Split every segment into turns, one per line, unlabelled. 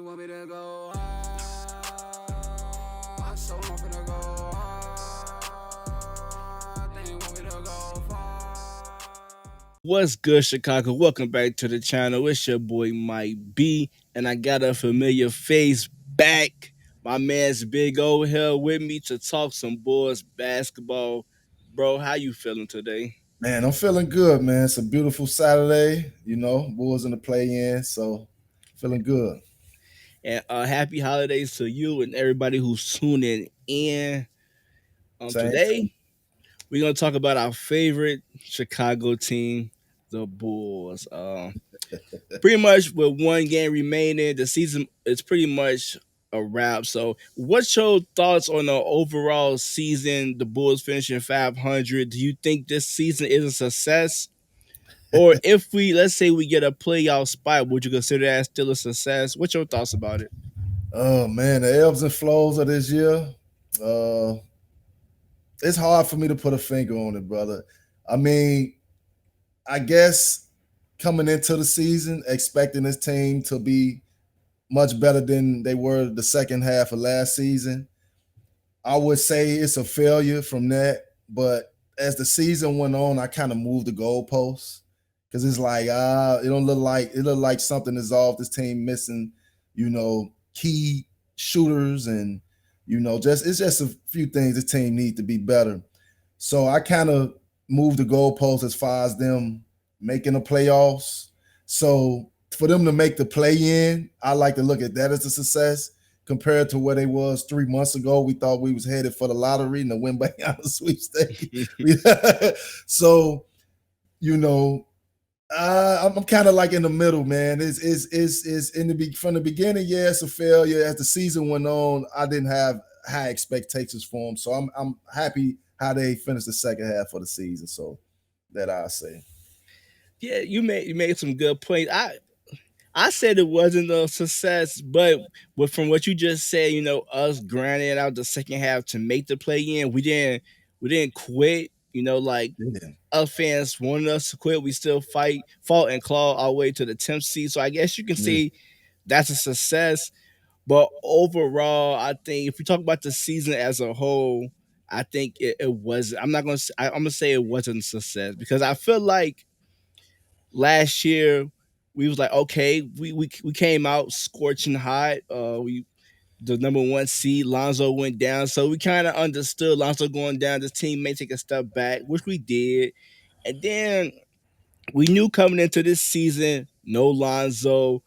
want me to go hard, so I'm finna go hard. They want me to go far.
What's good, Chicago? Welcome back to the channel. It's your boy Mike B, and I got a familiar face back. My man's Big O here with me to talk some boys basketball. Bro, how you feeling today?
Man, I'm feeling good, man. It's a beautiful Saturday. Bulls in the play-in, so feeling good.
And happy holidays to you and everybody who's tuning in.
Same.
Today we're gonna talk about our favorite Chicago team, the Bulls. Pretty much with one game remaining, the season is pretty much a wrap. So, what's your thoughts on the overall season? The Bulls finishing 500. Do you think this season is a success? Or if let's say we get a playoff spot, would you consider that still a success? What's your thoughts about it?
Oh man, the ebbs and flows of this year. Uh, it's hard for me to put a finger on it, brother. I mean, I guess coming into the season, expecting this team to be much better than they were the second half of last season, I would say it's a failure from that. But as the season went on, I kind of moved the goalposts because it's like it look like something is off. This team missing, key shooters and just it's just a few things this team need to be better. So I kind of moved the goalposts as far as them making the playoffs. So for them to make the play in, I like to look at that as a success compared to where they was 3 months ago. We thought we was headed for the lottery and the win by the sweepstakes. So you know, I'm kind of like in the middle, man. It's from the beginning, yeah, it's a failure. As the season went on, I didn't have high expectations for them, so I'm happy how they finished the second half of the season. So that I say.
Yeah, you made some good points. I said it wasn't a success, but from what you just said, us grinding out the second half to make the play in, we didn't quit. Like
Yeah.
us fans wanted us to quit. We still fought and clawed our way to the 10th seed. So I guess you can
Yeah.
say that's a success. But overall, I think if we talk about the season as a whole, I think it was. I'm not gonna. I'm gonna say it wasn't a success because I feel like last year we was like, okay, we came out scorching hot. We the number one seed, Lonzo went down, so we kind of understood Lonzo going down. This team may take a step back, which we did, and then we knew coming into this season, no Lonzo,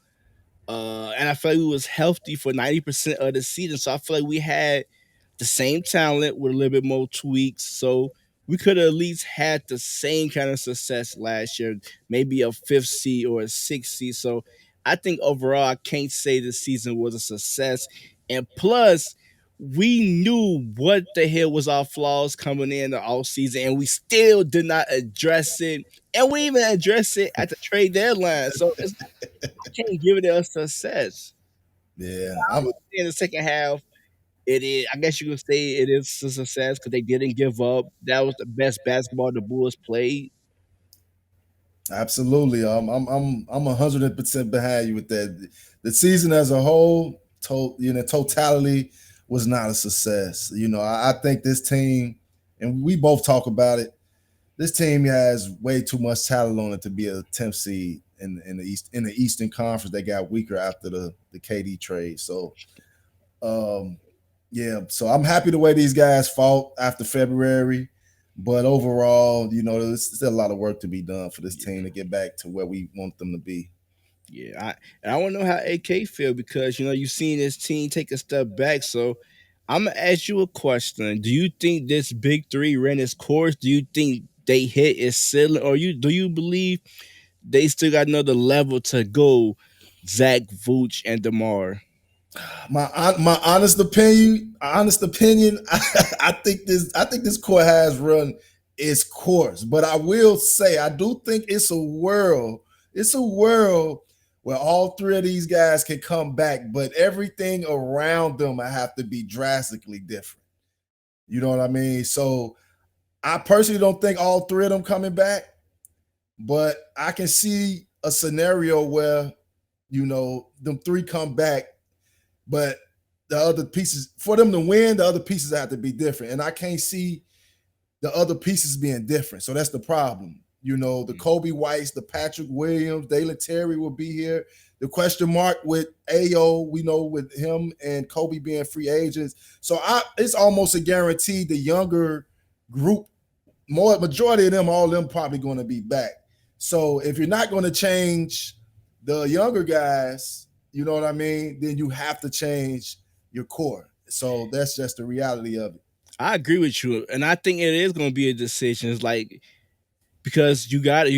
and I feel like we was healthy for 90% of the season. So I feel like we had the same talent with a little bit more tweaks. So we could have at least had the same kind of success last year, maybe a fifth seed or a sixth seed. So I think overall, I can't say the season was a success. And plus, we knew what the hell was our flaws coming in the off season, and we still did not address it. And we even addressed it at the trade deadline. So I can't give it a success.
Yeah.
In the second half, it is. I guess you could say it is a success because they didn't give up. That was the best basketball the Bulls played.
Absolutely. I'm 100% behind you with that. The season as a whole, totality was not a success. I think this team, and we both talk about it. This team has way too much talent on it to be a 10th seed in the Eastern Conference. They got weaker after the KD trade. So um, yeah, so I'm happy the way these guys fought after February. But overall, there's still a lot of work to be done for this team
Yeah,
to get back to where we want them to be.
yeah. And I want to know how AK feel because you've seen this team take a step back. So I'm gonna ask you a question. Do you think this big three ran its course? Do you think they hit its ceiling, or do you believe they still got another level to go? Zach, Vooch, and Demar.
My honest opinion, I think this core has run its course. But I will say I do think it's a world where all three of these guys can come back, but everything around them I have to be drastically different. You know what I mean? So I personally don't think all three of them coming back, but I can see a scenario where them three come back But the other pieces for them to win, the other pieces have to be different, and I can't see the other pieces being different. So that's the problem. You know, the Kobe Whites, the Patrick Williams, Dalen Terry will be here. The question mark with Ao, we know with him and Kobe being free agents. So it's almost a guarantee the younger group, more majority of them, all of them probably going to be back. So if you're not going to change the younger guys, you know what I mean, then you have to change your core. So that's just the reality of it.
I agree with you, and I think it is going to be a decision. It's like because if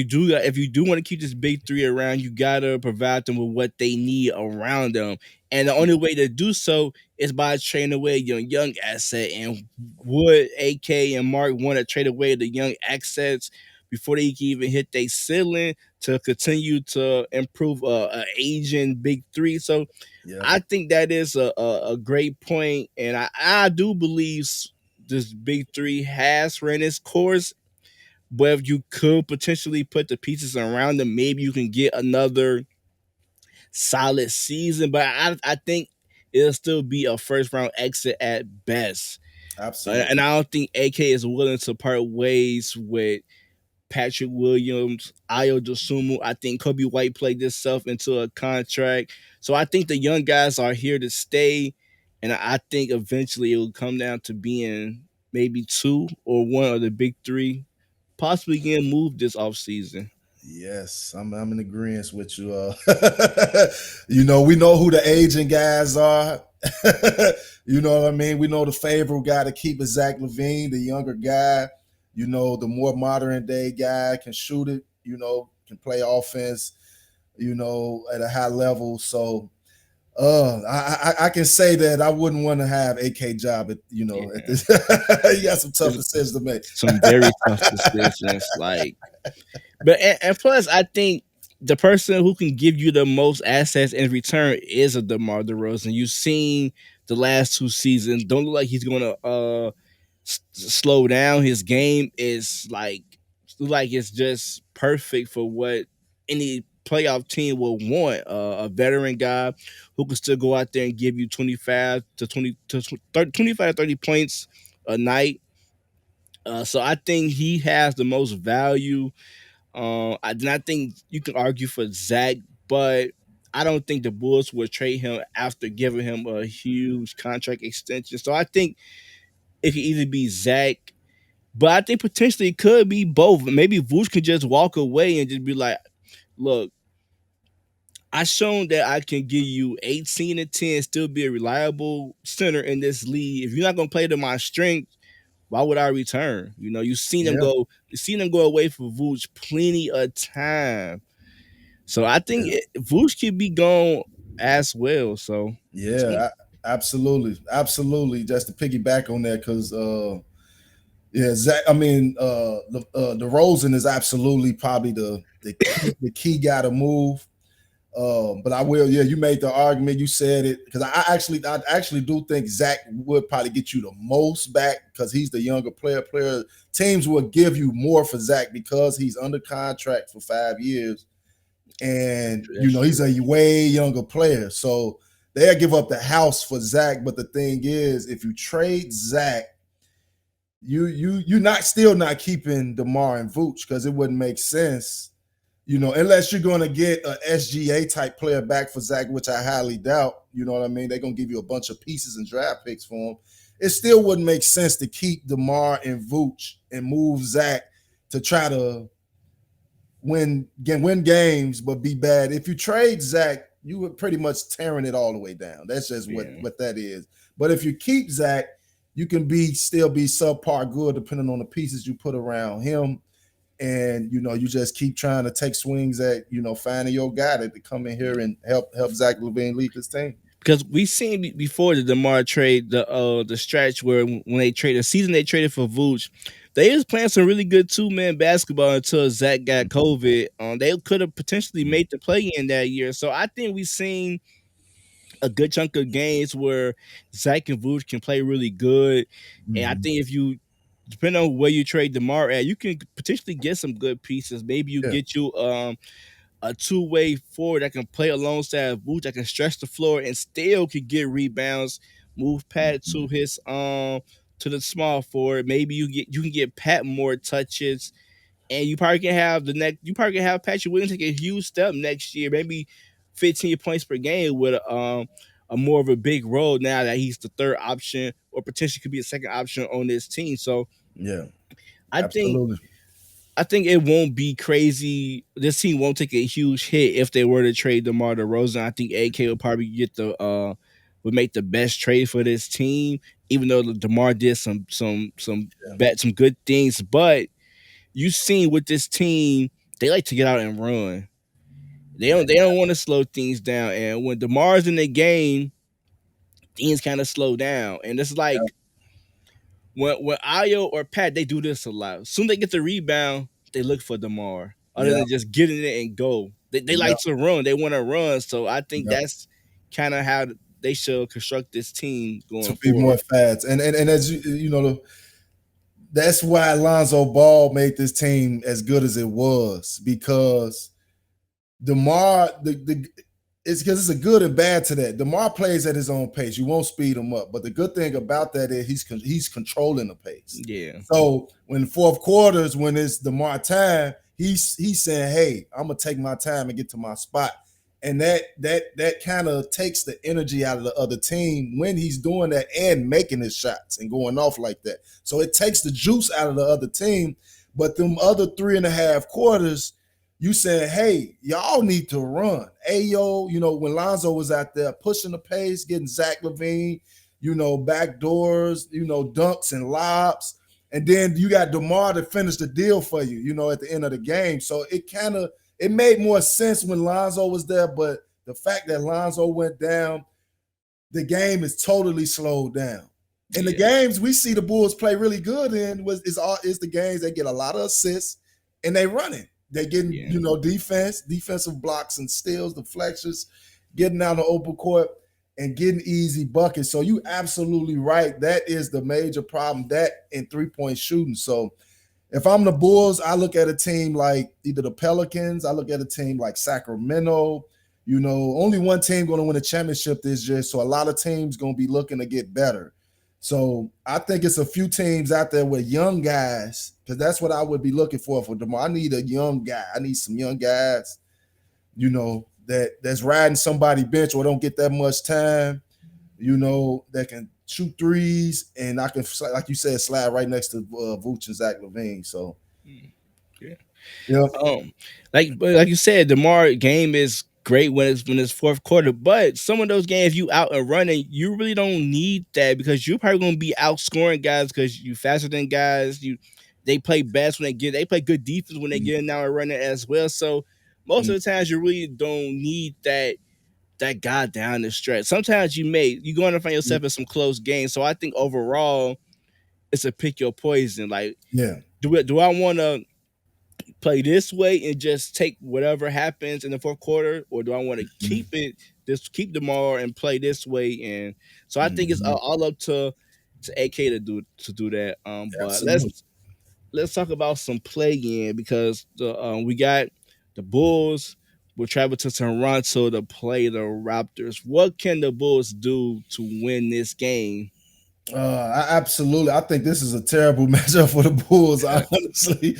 you do want to keep this big three around, you gotta provide them with what they need around them, and the only way to do so is by trading away your young asset. And would AK and Mark want to trade away the young assets before they can even hit their ceiling to continue to improve a Asian big three? So
Yeah,
I think that is a great point, and I do believe this big three has ran its course. But if you could potentially put the pieces around them, maybe you can get another solid season. But I think it'll still be a first round exit at best. And
absolutely.
I don't think AK is willing to part ways with Patrick Williams, Ayo Dosumu. I think Kobe White played himself into a contract. So I think the young guys are here to stay. And I think eventually it will come down to being maybe two or one of the big three possibly getting moved this offseason.
Yes, I'm in agreement with you. You know, we know who the aging guys are. You know what I mean? We know the favorite guy to keep is Zach Levine, the younger guy. You know, the more modern day guy can shoot it, you know, can play offense, you know, at a high level. So I can say that I wouldn't want to have AK job at at
Yeah.
this. You got some tough decisions to make.
Some very tough decisions. But and plus, I think the person who can give you the most assets in return is a DeMar DeRozan. You've seen the last two seasons. Don't look like he's going to slow down. His game is like it's just perfect for what any playoff team will want. A veteran guy who can still go out there and give you 25 to 20 to 30, 25 to 30 points a night. So I think he has the most value. I do not think you can argue for Zach, but I don't think the Bulls would trade him after giving him a huge contract extension. So I think it could either be Zach, but I think potentially it could be both. Maybe Vooch could just walk away and just be like, look, I shown that I can give you 18 and 10, still be a reliable center in this league. If you're not gonna play to my strength, why would I return? You know,
Yeah,
you seen them go away for Vooch plenty of time. So I think
yeah,
Vooch could be gone as well. So
yeah. Absolutely, absolutely. Just to piggyback on that, because yeah, Zach. I mean, the Rosen is absolutely probably the key guy to move. But I will. Yeah, you made the argument. You said it because I actually do think Zach would probably get you the most back because he's the younger player. Teams will give you more for Zach because he's under contract for 5 years, and you
that's
know he's
true.
a way younger player. So they'll give up the house for Zach. But the thing is, if you trade Zach, you're not still not keeping DeMar and Vooch because it wouldn't make sense, unless you're going to get a SGA type player back for Zach, which I highly doubt. You know what I mean? They're going to give you a bunch of pieces and draft picks for him. It still wouldn't make sense to keep DeMar and Vooch and move Zach to try to win games, but be bad. If you trade Zach, you were pretty much tearing it all the way down. That's just what
Yeah.
what that is. But if you keep Zach, you can still be subpar good depending on the pieces you put around him. And you just keep trying to take swings at finding your guy to come in here and help Zach Levine lead this team.
Because we seen before the DeMar trade, the stretch where when they traded the season they traded for Vooch, they was playing some really good 2-man basketball until Zach got COVID. They could have potentially made the play in that year. So I think we seen a good chunk of games where Zach and Vooch can play really good. And I
Mm-hmm.
think if you depending on where you trade DeMar at, you can potentially get some good pieces. Maybe you
Yeah,
get you a two-way forward that can play alongside Vooch, that can stretch the floor and still can get rebounds, move Pat
Mhm.
to the small forward. Maybe you can get Pat more touches, and you probably can have Patrick Williams take a huge step next year, maybe 15 points per game with a more of a big role now that he's the third option or potentially could be a second option on this team. So
Yeah,
I think
absolutely.
I think it won't be crazy. This team won't take a huge hit if they were to trade DeMar DeRozan. I think AK would probably would make the best trade for this team, even though DeMar did
Yeah,
some good things. But you seen with this team, they like to get out and run.
yeah,
They don't want to slow things down. And when DeMar's in the game, things kind of slow down. And it's
yeah,
like when Ayo or Pat, they do this a lot. As soon as they get the rebound, they look for DeMar. Other
yeah,
than just getting it and go. They
yeah,
like to run. They want to run. So I think
yeah.
that's kind of how they should construct this team
To
going
be more
forward.
fast, and as you know, that's why Alonzo Ball made this team as good as it was because DeMar, it's because it's a good and bad to that. DeMar plays at his own pace. You won't speed him up, but the good thing about that is he's controlling the pace.
Yeah.
So when fourth quarters, when it's DeMar time, he's saying, "Hey, I'm gonna take my time and get to my spot," and that kind of takes the energy out of the other team when he's doing that and making his shots and going off like that. So it takes the juice out of the other team. But them other 3.5 quarters, you saying, hey, y'all need to run. Ayo, when Lonzo was out there pushing the pace, getting Zach Levine, back doors, dunks and lobs. And then you got DeMar to finish the deal for you, at the end of the game. So it made more sense when Lonzo was there, but the fact that Lonzo went down, the game is totally slowed down. And the games we see the Bulls play really good in is the games they get a lot of assists and they running. They getting, defensive blocks and steals, deflections, getting out of open court and getting easy buckets. So you absolutely right. That is the major problem, that in 3-point shooting. So if I'm the Bulls, I look at a team like either the Pelicans, I look at a team like Sacramento. Only one team going to win a championship this year. So a lot of teams going to be looking to get better. So I think it's a few teams out there with young guys, because that's what I would be looking for DeMar. I need a young guy. I need some young guys, that's riding somebody bench or don't get that much time, that can shoot threes, and I can, like you said, slide right next to Vooch and Zach Levine. So,
Yeah.
yeah,
But like you said, DeMar game is great when it's fourth quarter. But some of those games you out and running, you really don't need that because you're probably gonna be outscoring guys because you faster than guys. They play best when they play good defense when they get in now and running as well. So most of the times you really don't need that guy down the stretch. Sometimes you're going to find yourself in some close games. So I think overall it's a pick your poison. Like
yeah,
do I want to play this way and just take whatever happens in the fourth quarter, or do I want to keep DeMar and play this way? And so I think it's
Mhm.
all up to AK to do that. But
Absolutely.
let's talk about some play in because we got the Bulls will travel to Toronto to play the Raptors. What can the Bulls do to win this game?
Absolutely. I think this is a terrible matchup for the Bulls, honestly,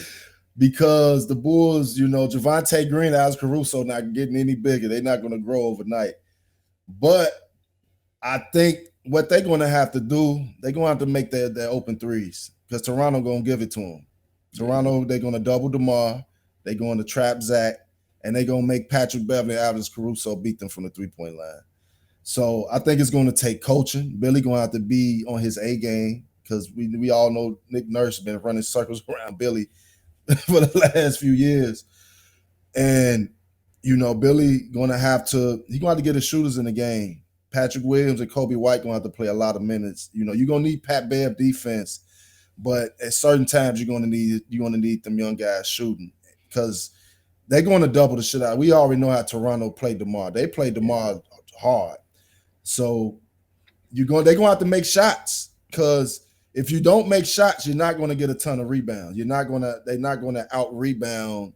because the Bulls, Javante Green, Alex Caruso not getting any bigger. They're not going to grow overnight. But I think what they're going to have to do, they're going to have to make their open threes because Toronto going to give it to them. Toronto, they're going to double DeMar. They're going to trap Zach, and they're going to make Patrick Beverly and Alex Caruso beat them from the three-point line. So I think it's going to take coaching. Billy going to have to be on his A game because we all know Nick Nurse has been running circles around Billy for the last few years. And, Billy going to have to get his shooters in the game. Patrick Williams and Kobe White going to have to play a lot of minutes. You're going to need Pat Bev defense, but at certain times you're going to need them young guys shooting because they're going to double the shit out. We already know how Toronto played DeMar. They played DeMar hard. So they're going to have to make shots because if you don't make shots, you're not going to get a ton of rebounds. They're not going to out rebound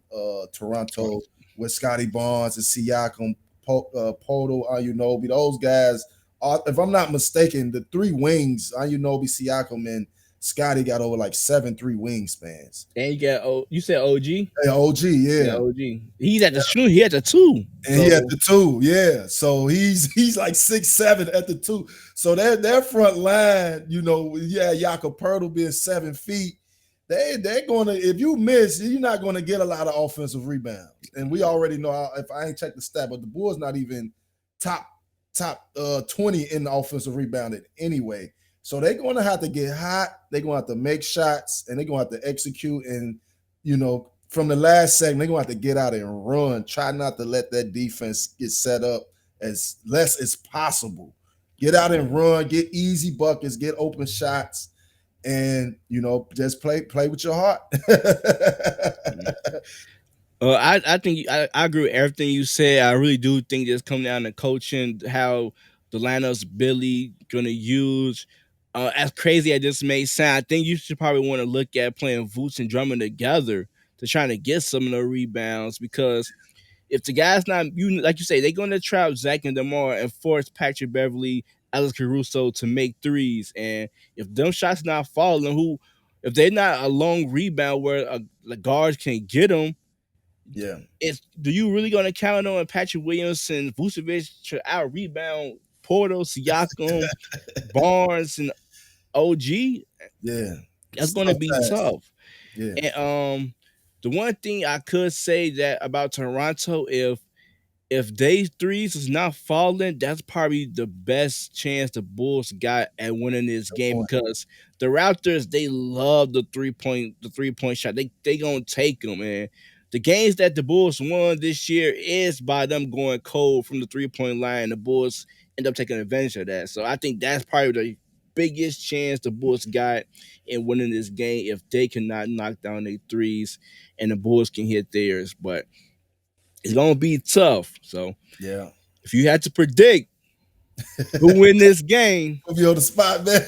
Toronto with Scotty Barnes and Siakam, Poto, Anunoby. Those guys are, if I'm not mistaken, the three wings, Anunoby, Siakam, and Scotty got over like 7 3 wingspans.
And you got you said OG?
Hey, OG,
Yeah,
yeah.
OG. He's at the shoot. He at the two.
And he at
So
the two, yeah. So he's like 6'7" at the two. So their front line, yeah, Jakob Pertl being 7 feet, they're gonna, if you miss, you're not gonna get a lot of offensive rebounds. And we already know if I ain't checked the stat, but the Bulls not even top 20 in the offensive rebounding anyway. So they're gonna have to get hot, they're gonna have to make shots, and they're gonna have to execute. And from the last segment, they're gonna have to get out and run. Try not to let that defense get set up as less as possible. Get out and run, get easy buckets, get open shots, and just play with your heart.
I think I agree with everything you said. I really do think it's come down to coaching, how the lineups Billy gonna use. As crazy as this may sound, I think you should probably want to look at playing Vooch and Drummond together to try to get some of the rebounds, because if the guy's not, you like you say, they're gonna trap Zach and DeMar and force Patrick Beverly, Alex Caruso to make threes. And if them shots not falling, if they're not a long rebound where the guards can get them,
Yeah,
do you really gonna count on Patrick Williams and Vucevic to out rebound Porto, Siakam, Barnes, and OG?
yeah.
That's
It's
gonna
tough
be
task.
tough.
Yeah,
And the one thing I could say that about Toronto, if they threes is not falling, that's probably the best chance the Bulls got at winning this
good
game,
point.
because the Raptors, they love the 3-point shot. They gonna take them, and the games that the Bulls won this year is by them going cold from the 3-point line. The Bulls end up taking advantage of that. So I think that's probably the biggest chance the Bulls got in winning this game, if they cannot knock down their threes and the Bulls can hit theirs. But it's gonna be tough. So
Yeah.
if you had to predict who win this game,
Put me on the spot, man.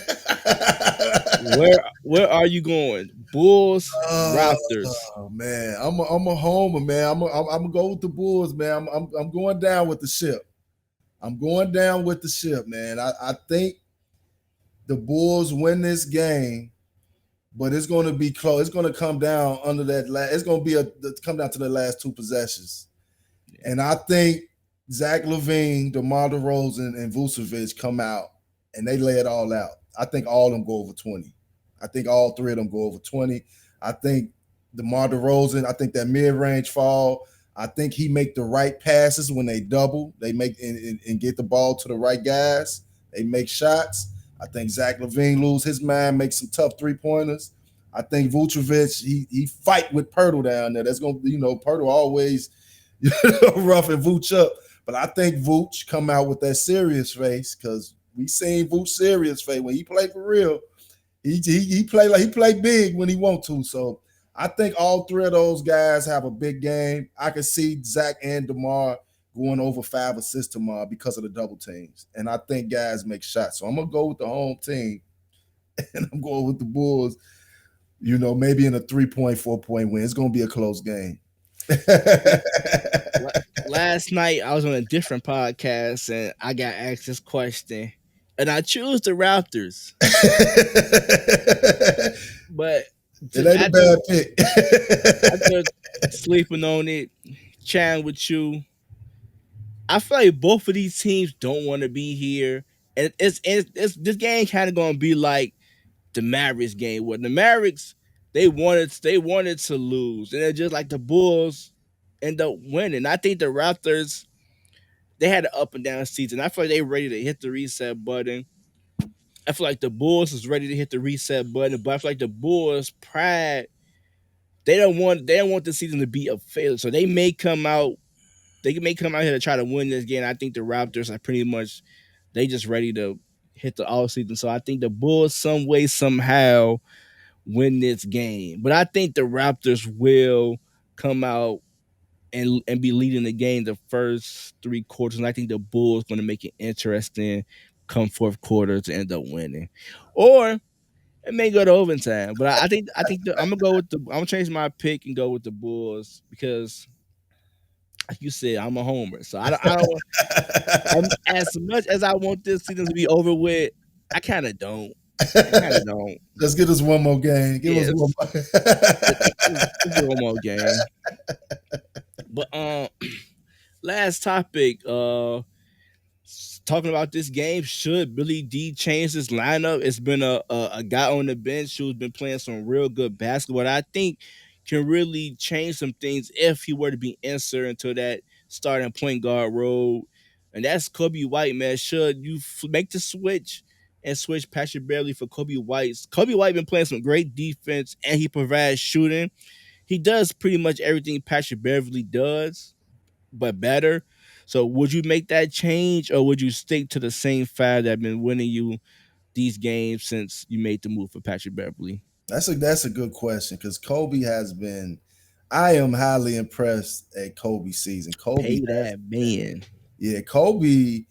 where are you going? Bulls,
Oh,
Raptors.
man, I'm a homer, man. I'm gonna go with the Bulls, man. I'm going down with the ship. I'm going down with the ship, man. I think the Bulls win this game, but it's going to be close. It's going to come down under that. It's going to be come down to the last two possessions, and I think Zach LaVine, DeMar DeRozan, and Vucevic come out and they lay it all out. I think all of them go over 20. I think all three of them go over 20. I think DeMar DeRozan, I think that mid-range fall, I think he make the right passes when they double. They make and get the ball to the right guys. They make shots. I think Zach LaVine lose his mind, make some tough three-pointers. I think Vucevic, he fight with Pirtle down there. That's going to, Pirtle always rough and Vooch up. But I think Vooch come out with that serious face, because we seen Vooch serious face when he played for real. He play big when he want to. So I think all three of those guys have a big game. I can see Zach and DeMar going over 5 assists tomorrow because of the double teams. And I think guys make shots. So I'm gonna go with the home team, and I'm going with the Bulls. Maybe in a 3-point, 4-point win. It's gonna be a close game.
Last night I was on a different podcast and I got asked this question, and I choose the Raptors. But
It ain't a bad pick.
after sleeping on it, chatting with you, I feel like both of these teams don't want to be here, and it's this game kind of going to be like the Mavericks game, where the Mavericks, they wanted to lose, and it's just like the Bulls end up winning. I think the Raptors, they had an up and down season. I feel like they ready to hit the reset button. I feel like the Bulls is ready to hit the reset button, but I feel like the Bulls pride, they don't want the season to be a failure. So they may come out here to try to win this game. I think the Raptors are pretty much, they just ready to hit the all season. So I think the Bulls some way somehow win this game. But I think the Raptors will come out and be leading the game the first 3 quarters. And I think the Bulls going to make it interesting come fourth quarter to end up winning. Or it may go to overtime. But I'm gonna go with I'm gonna change my pick and go with the Bulls, because like you said, I'm a homer, so I don't. As much as I want this season to be over with, I kind of don't. I kind of don't.
Let's get us one more game. Give us one
Yes,
more.
let's do one more game. But last topic. Talking about this game, should Billy D change his lineup? It's been a guy on the bench who's been playing some real good basketball that I think can really change some things if he were to be inserted into that starting point guard role. And that's Kobe White, man. Should you make the switch and switch Patrick Beverly for Kobe White? Kobe White been playing some great defense and he provides shooting. He does pretty much everything Patrick Beverly does but better. So would you make that change or would you stick to the same five that have been winning you these games since you made the move for Patrick Beverly?
That's a good question because Kobe has been. I am highly impressed at Kobe's season. Kobe
Pay
has
that man.
Yeah, Kobe.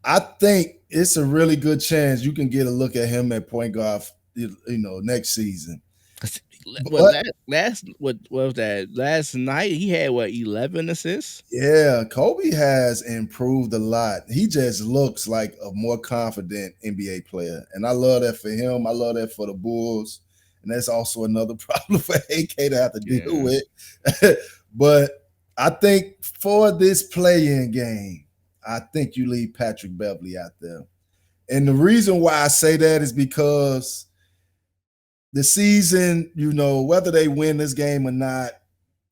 I think it's a really good chance you can get a look at him at point guard. Next season.
What
But
last what was that? Last night he had what 11 assists?
yeah, Kobe has improved a lot. He just looks like a more confident NBA player, and I love that for him. I love that for the Bulls, and that's also another problem for AK to have to deal
Yeah.
with. But I think for this play-in game, I think you leave Patrick Beverly out there, and the reason why I say that is because the season, whether they win this game or not,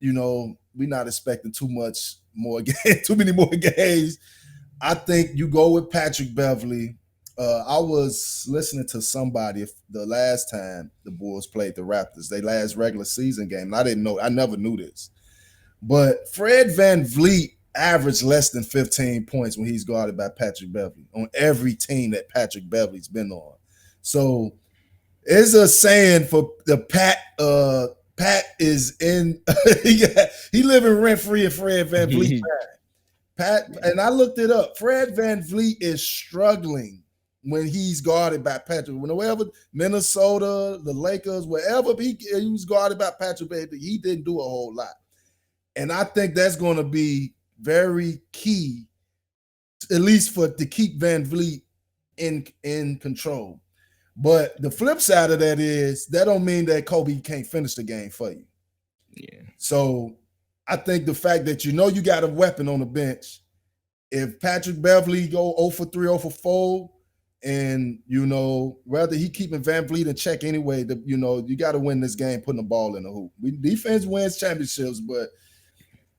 we're not expecting too much more too many more games. I think you go with Patrick Beverly. I was listening to somebody the last time the Bulls played the Raptors, their last regular season game. And I never knew this. But Fred Van Vliet averaged less than 15 points when he's guarded by Patrick Beverly on every team that Patrick Beverly's been on. So it's a saying for the Pat. Pat is in. he living rent free in Fred Van Vliet. Pat, and I looked it up. Fred Van Vliet is struggling when he's guarded by Patrick. Whenever Minnesota, the Lakers, wherever he was guarded by Patrick Beverly, he didn't do a whole lot. And I think that's going to be very key, at least to keep Van Vliet in control. But the flip side of that is that don't mean that Kobe can't finish the game for you.
Yeah.
So I think the fact that you got a weapon on the bench, if Patrick Beverly go 0 for 3, 0 for 4, and whether he keeping Van Vliet in check anyway, you got to win this game putting the ball in the hoop. Defense wins championships, but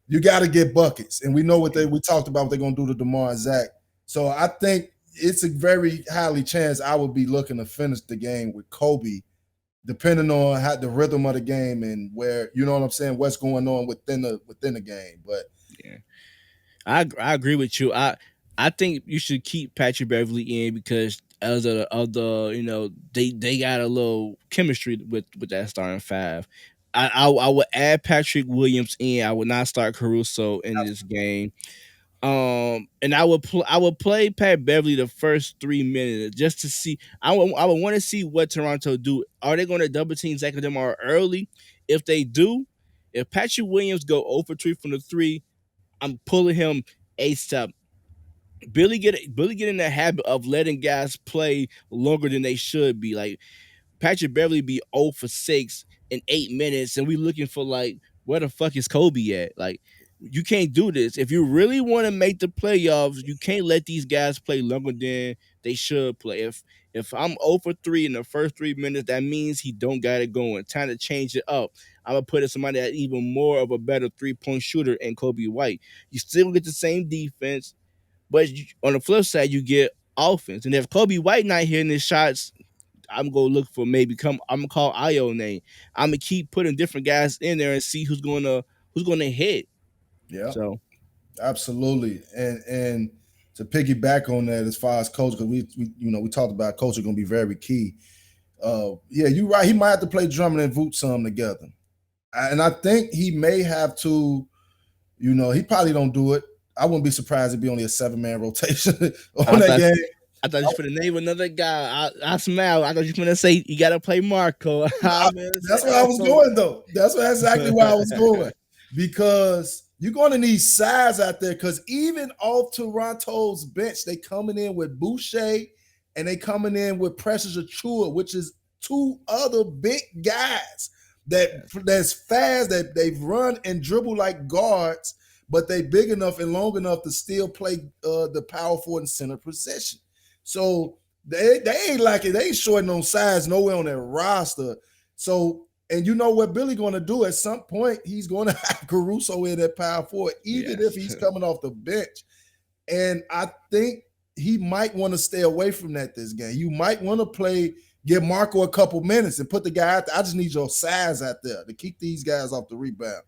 you got to get buckets. And we know we talked about what they're going to do to DeMar and Zach. So I think it's a very highly chance I would be looking to finish the game with Kobe, depending on how the rhythm of the game and where, you know what I'm saying, what's going on within the game. But
yeah, I agree with you. I think you should keep Patrick Beverly in because as they got a little chemistry with that starting five. I would add Patrick Williams in. I would not start Caruso in this game. And I would play Pat Beverly the first 3 minutes just to see. I would want to see what Toronto do. Are they going to double team Zach and DeMar early? If they do, if Patrick Williams go 0 for 3 from the 3, I'm pulling him ASAP. Billy get in the habit of letting guys play longer than they should be. Like Patrick Beverly be 0 for 6 in 8 minutes, and we looking for like where the fuck is Kobe at? Like you can't do this. If you really want to make the playoffs, you can't let these guys play longer than they should play. If I'm 0 for 3 in the first 3 minutes, that means he don't got it going. Time to change it up. I'm gonna put in somebody that even more of a better 3-point shooter in Kobe White. You still get the same defense, but on the flip side, you get offense. And if Kobe White not hitting his shots, I'm gonna look for I'm gonna call Io name. I'm gonna keep putting different guys in there and see who's gonna hit.
yeah,
So
absolutely. And to piggyback on that, as far as coach, because we talked about coach are going to be very key. Yeah, you're right. He might have to play Drummond and Vooch some together, and I think he may have to. He probably don't do it. I wouldn't be surprised if it be only a 7-man rotation on that game.
I thought you was gonna name another guy. I smiled. I thought you was gonna say you gotta play Marco.
That's where I was going though. That's exactly where I was going. Because you're going to need size out there because even off Toronto's bench, they coming in with Boucher and they coming in with Precious Achua, which is two other big guys that's fast, that they've run and dribble like guards, but they big enough and long enough to still play the power forward and center position. So they ain't like it. They ain't shorting on size nowhere on their roster. So, and you know what Billy going to do at some point? He's going to have Caruso in that power forward, even if he's coming off the bench. And I think he might want to stay away from that this game. You might want to give Marco a couple minutes and put the guy out there. I just need your size out there to keep these guys off the rebound.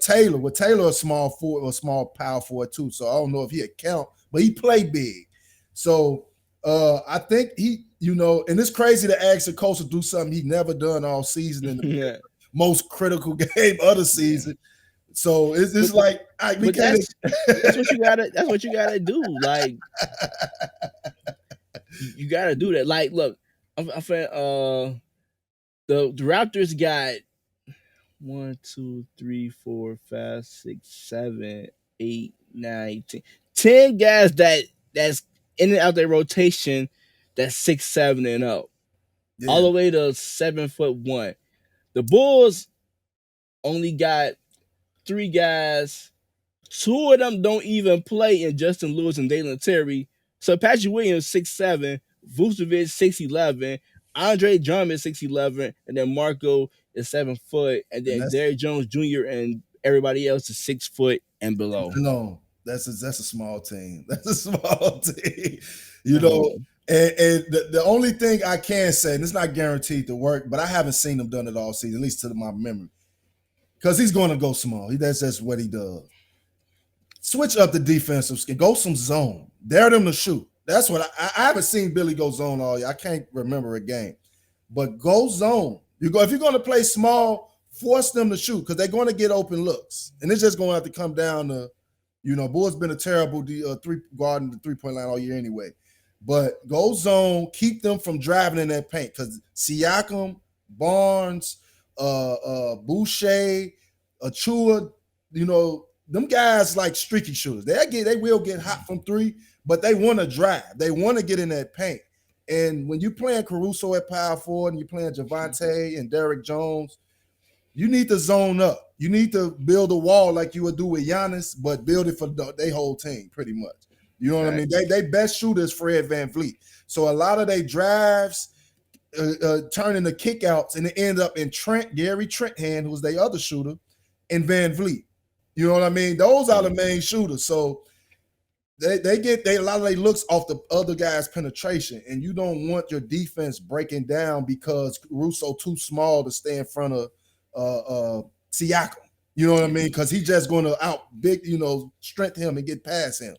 Taylor a small forward, a small power forward too. So I don't know if he account, but he played big. So I think and it's crazy to ask a coach to do something he never done all season in the most critical game of the season. So it's like we can't.
That's what you gotta. That's what you gotta do. Like you gotta do that. Like, look, the Raptors got 1, 2, 3, 4, 5, 6, 7, 8, 9, 10. 10 guys that's in and out their rotation that's 6, 7, and up. Yeah. All the way to 7'1". The Bulls only got 3 guys. 2 of them don't even play in Justin Lewis and Dalen Terry. So Patrick Williams 6'7", Vucevic 6'11", Andre Drummond 6'11", and then Marco is 7 foot, and then Derrick Jones Jr. and everybody else is 6 foot and below.
No, that's a small team. That's a small team. And the only thing I can say, and it's not guaranteed to work, but I haven't seen him done it all season, at least to my memory, because he's going to go small. That's just what he does. Switch up the defensive skin. Go some zone. Dare them to shoot. That's what I haven't seen Billy go zone all year. I can't remember a game. But go zone. If you're going to play small, force them to shoot because they're going to get open looks. And it's just going to have to come down to, Bulls been a terrible guarding the three-point line all year anyway. But go zone, keep them from driving in that paint because Siakam, Barnes, Boucher, Achua, them guys like streaky shooters. They will get hot from 3, but they want to drive. They want to get in that paint. And when you're playing Caruso at power forward and you're playing Javante and Derrick Jones, you need to zone up. You need to build a wall like you would do with Giannis, but build it for their whole team pretty much. You know what I mean? They best shooter is Fred VanVleet. So a lot of their drives turn into kickouts and it end up in Gary Trent, who's their other shooter, and VanVleet. You know what I mean? Those are the main shooters. So they get a lot of their looks off the other guy's penetration, and you don't want your defense breaking down because Caruso too small to stay in front of Siakam. You know what I mean? Because he's just going to strength him and get past him.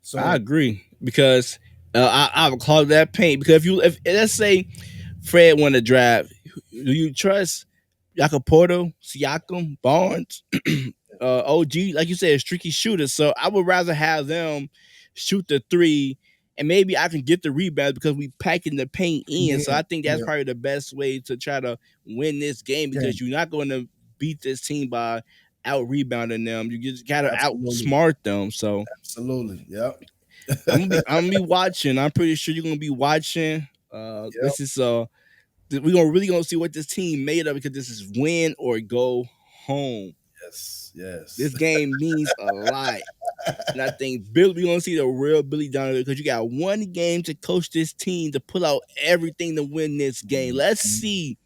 So
I agree because I would call that paint because if let's say Fred won to drive, do you trust Jacoporto, Siakam, Barnes, OG, like you said, streaky shooters? So I would rather have them shoot the 3, and maybe I can get the rebound because we packing the paint in. Yeah. So I think that's probably the best way to try to win this game because you're not going to beat this team by out rebounding them. You just gotta outsmart them. So
absolutely, yeah.
I'm gonna be watching. I'm pretty sure you're gonna be watching. This is we're really gonna see what this team made of because this is win or go home.
Yes.
This game means a lot. And I think we're gonna see the real Billy Donovan because you got one game to coach this team to pull out everything to win this game. Let's see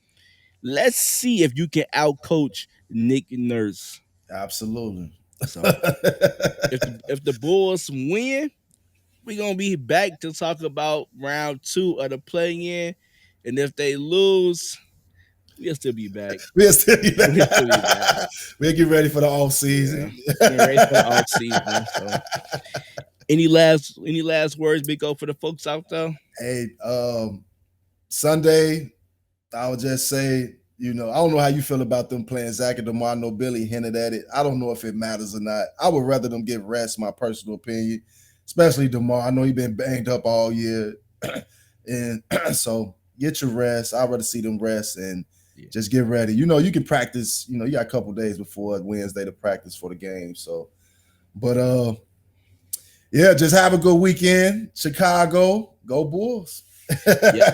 if you can outcoach Nick Nurse.
Absolutely.
So if the Bulls win, we're gonna be back to talk about round 2 of the play-in. And if they lose, we'll still be back.
We'll get ready for the off season.
Yeah. Get ready for the off season. So any last words, Big O, for the folks out there?
Hey, Sunday, I would just say, I don't know how you feel about them playing Zach and DeMar. I know Billy hinted at it. I don't know if it matters or not. I would rather them get rest, my personal opinion, especially DeMar. I know he's been banged up all year. And so get your rest. I'd rather see them rest. And
Yeah.
just get ready. You know, you can practice. You know, you got a couple days before Wednesday to practice for the game. So, but yeah, just have a good weekend. Chicago, go Bulls.
Yeah,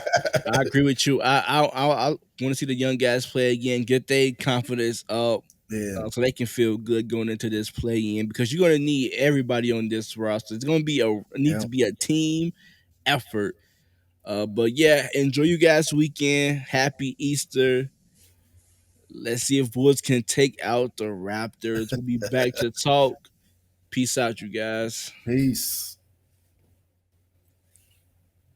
I agree with you. I want to see the young guys play again, get their confidence up,
Yeah,
so they can feel good going into this play in because you're gonna need everybody on this roster. It's gonna be need
yeah.
to be a team effort. But yeah, enjoy you guys' weekend. Happy Easter. Let's see if Bulls can take out the Raptors. We'll be back to talk. Peace out, you guys.
Peace.